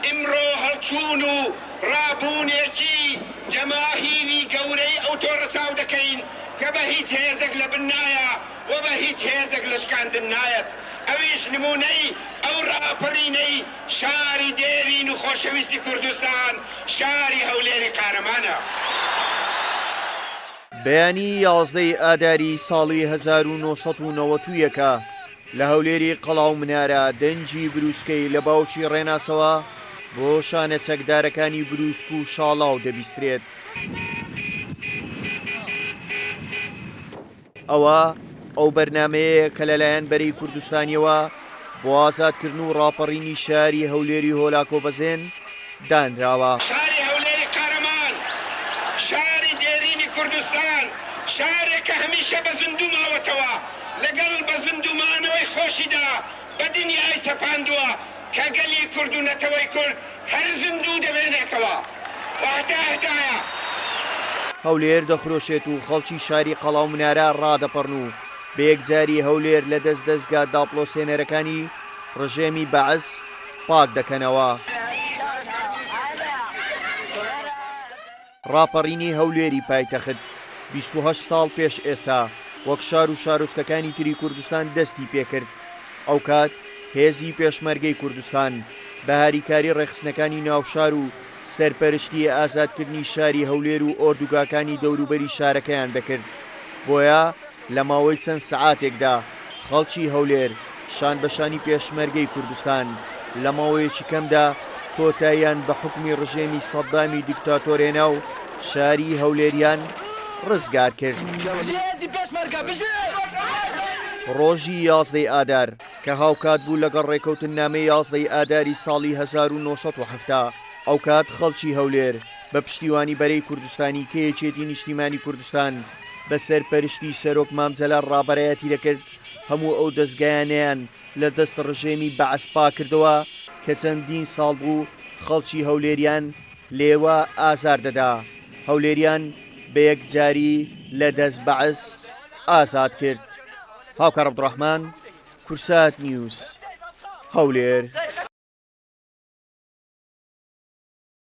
ئمڕۆ هەڵچوون و ڕابوونێکی جەماهیری گەورەی ئەو تۆڕەچاو دەکەین کە بە هیچ هێزێک لە بن نایە و بە هیچ هێزێک لە شکاندن نایەت. ئەویش نمونەی ئەو ڕاپەڕینەی شاری دێرین و خۆشەویستی کوردستان شاری هەولێری قارەمانە. بەیانی 11 ئاداری ساڵی 1990ەکە لە هەولێری قەڵاو منارە دەنجی بروسکەی لە باوکی ڕێناسەوە بۆ شانە چەکدارەکانی بروسک و شاڵاو دەبیسترێت. ئەوە ئەو بەرنامەیە کە لەلایەن بەرەی کوردستانیەوە بۆ ئازادکردن و ڕاپەڕینی شاری هەولێری هۆلاکۆبەزێن دانراوە. شاری هەولێری قارەمان شاری دێرینی کوردستان شارێکە هەمیشە بە زیندوو ماوەتەوە لەگەڵ بە زیندومانەوەی خۆشیدا بە دنیای سەپاندووە کە گەلی کورد و نەتەوەی کورد هەر زیندوو دەبێنێتەوە واتایە. هەولێر دەخرۆشێت و خەڵکی شاری قەڵاو منارە ڕادەپەڕن و بە یەکجاری هەولێر لە دەستگا داپڵۆسێنەرەکانی ڕژێمی بەعەس پاک دەکەنەوە. ڕاپەڕینی هەولێری پایتەخت 28 ساڵ پێش ئێستا وەک شار و شارۆچکەکانی تری کوردستان دەستی پێکرد. ئەو کات هێزی پێشمەرگەی کوردستان بە هاریکاری ڕێخستنەکانی ناوشار و سەرپەرشتی ئازادکردنی شاری هەولێر و ئۆردوگاکانی دەوروبەری شارەکەیان دەکرد. بۆیە لە ماوەی چەند سەعاتێکدا خەڵکی هەولێر شان بەشانی پێشمەرگەی کوردستان لە ماوەیەکی کەمدا کۆتاییان بە حکمی ڕژێمی سەددامی دیکتاتۆرێنە و شاری هەولێریان ڕزگار کرد. ڕۆژی 11 ئادار کە هاوکات بوو لەگەڵ ڕێکەوتن نامەی 11 ئاداری ساڵی 1970 ئەو کات خەڵکی هەولێر بە پشتیوانی بەرەی کوردستانی کە یەکێتی نیشتیمانی کوردستان بە سەرپەرشتی سەرۆک مامجەلال ڕابەرایەتی دەکرد هەموو ئەو دەستگایانیان لە دەست ڕژێمی بەعەس پاکردەوە کە چەندین ساڵ بوو خەڵکی هەولێریان لێوە ئازار دەدا. هەولێریان بە یەکجاری لە دەست بەعەس ئازاد کرد. هاوکار عەبدوڕەحمان، کورسات نیوز، هەولێر.